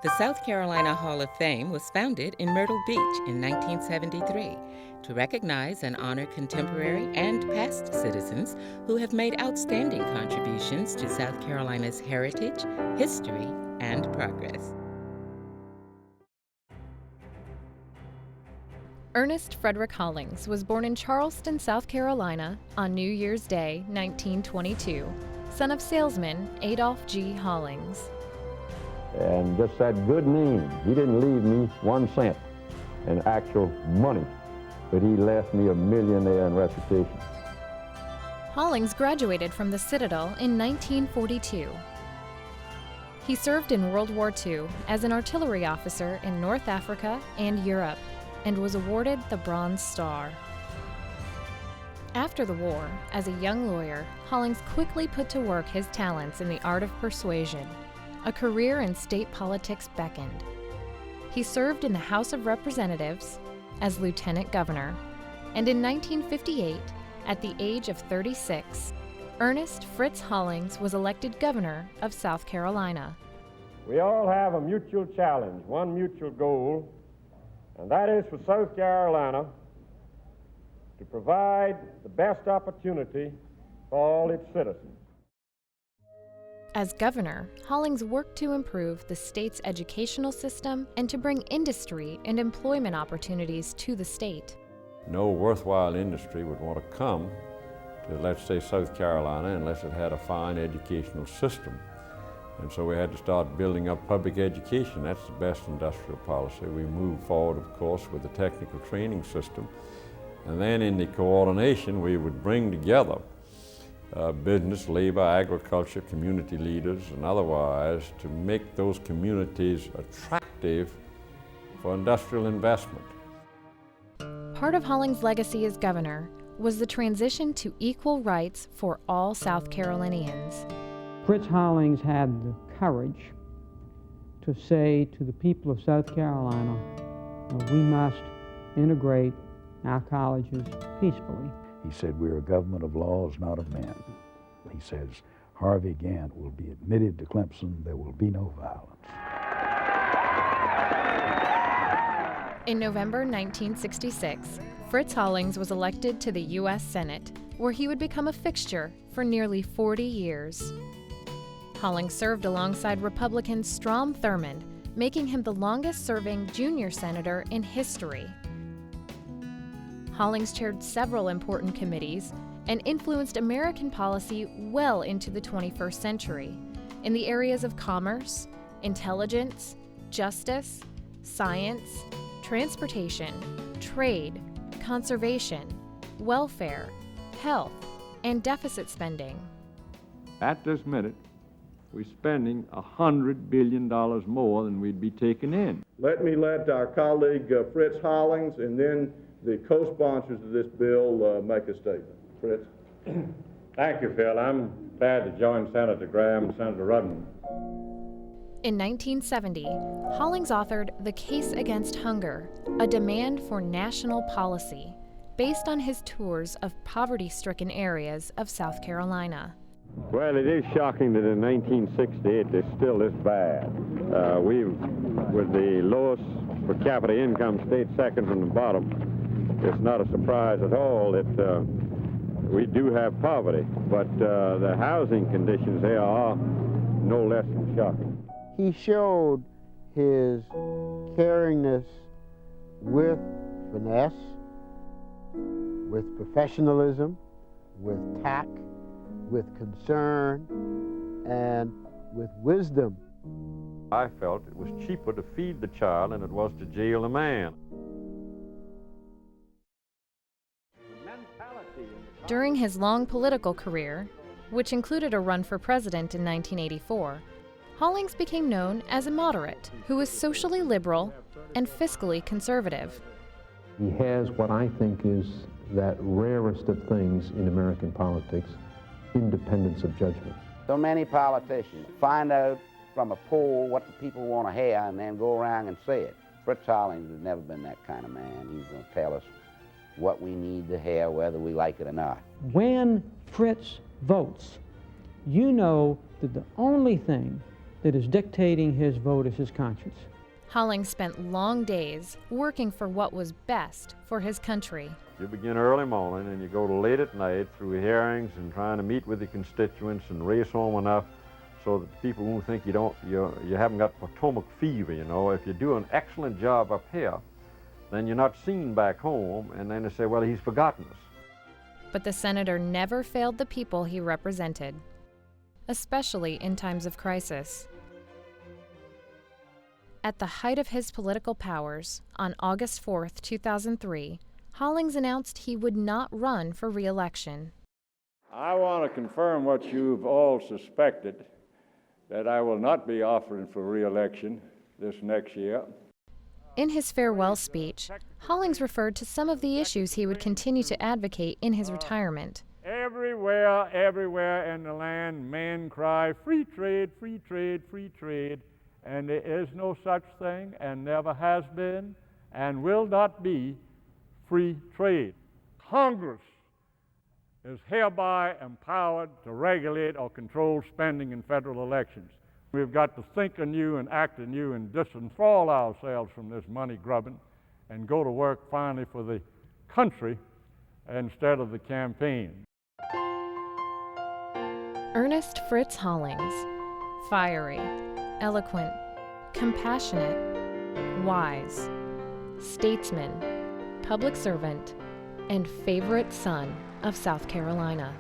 The South Carolina Hall of Fame was founded in Myrtle Beach in 1973 to recognize and honor contemporary and past citizens who have made outstanding contributions to South Carolina's heritage, history, and progress. Ernest Frederick Hollings was born in Charleston, South Carolina on New Year's Day, 1922, son of salesman Adolph G. Hollings. And just that good name. He didn't leave me 1 cent in actual money, but he left me a millionaire in reputation. Hollings graduated from the Citadel in 1942. He served in World War II as an artillery officer in North Africa and Europe, and was awarded the Bronze Star. After the war, as a young lawyer, Hollings quickly put to work his talents in the art of persuasion. A career in state politics beckoned. He served in the House of Representatives as lieutenant governor, and in 1958, at the age of 36, Ernest Fritz Hollings was elected governor of South Carolina. We all have a mutual challenge, one mutual goal, and that is for South Carolina to provide the best opportunity for all its citizens. As governor, Hollings worked to improve the state's educational system and to bring industry and employment opportunities to the state. No worthwhile industry would want to come to, let's say, South Carolina unless it had a fine educational system. And so we had to start building up public education. That's the best industrial policy. We moved forward, of course, with the technical training system. And then in the coordination, we would bring together business, labor, agriculture, community leaders, and otherwise to make those communities attractive for industrial investment. Part of Hollings' legacy as governor was the transition to equal rights for all South Carolinians. Fritz Hollings had the courage to say to the people of South Carolina, we must integrate our colleges peacefully. He said, we're a government of laws, not of men. He says, Harvey Gantt will be admitted to Clemson. There will be no violence. In November 1966, Fritz Hollings was elected to the U.S. Senate, where he would become a fixture for nearly 40 years. Hollings served alongside Republican Strom Thurmond, making him the longest-serving junior senator in history. Hollings chaired several important committees and influenced American policy well into the 21st century in the areas of commerce, intelligence, justice, science, transportation, trade, conservation, welfare, health, and deficit spending. At this minute, we're spending $100 billion more than we'd be taking in. Let our colleague Fritz Hollings and then the co-sponsors of this bill make a statement. Fritz. Thank you, Phil. I'm glad to join Senator Graham and Senator Rudman. In 1970, Hollings authored The Case Against Hunger, a demand for national policy, based on his tours of poverty-stricken areas of South Carolina. Well, it is shocking that in 1968 it's still this bad. We were the lowest per capita income state, second from the bottom. It's not a surprise at all that we do have poverty, but the housing conditions here are no less than shocking. He showed his caringness with finesse, with professionalism, with tact, with concern, and with wisdom. I felt it was cheaper to feed the child than it was to jail the man. During his long political career, which included a run for president in 1984, Hollings became known as a moderate who was socially liberal and fiscally conservative. He has what I think is that rarest of things in American politics, independence of judgment. So many politicians find out from a poll what the people want to hear and then go around and say it. Fritz Hollings has never been that kind of man. He's going to tell us what we need to hear, whether we like it or not. When Fritz votes, you know that the only thing that is dictating his vote is his conscience. Hollings spent long days working for what was best for his country. You begin early morning and you go to late at night through hearings and trying to meet with the constituents and race home enough so that people won't think you haven't got Potomac fever, you know. If you do an excellent job up here, then you're not seen back home, and then they say, well, he's forgotten us. But the senator never failed the people he represented, especially in times of crisis. At the height of his political powers, on August 4, 2003, Hollings announced he would not run for re-election. I want to confirm what you've all suspected, that I will not be offering for re-election this next year. In his farewell speech, Hollings referred to some of the issues he would continue to advocate in his retirement. Everywhere in the land, men cry, free trade, free trade, free trade, and there is no such thing, and never has been, and will not be, free trade. Congress is hereby empowered to regulate or control spending in federal elections. We've got to think anew and act anew and disenthrall ourselves from this money grubbing and go to work finally for the country instead of the campaign. Ernest Fritz Hollings, fiery, eloquent, compassionate, wise, statesman, public servant, and favorite son of South Carolina.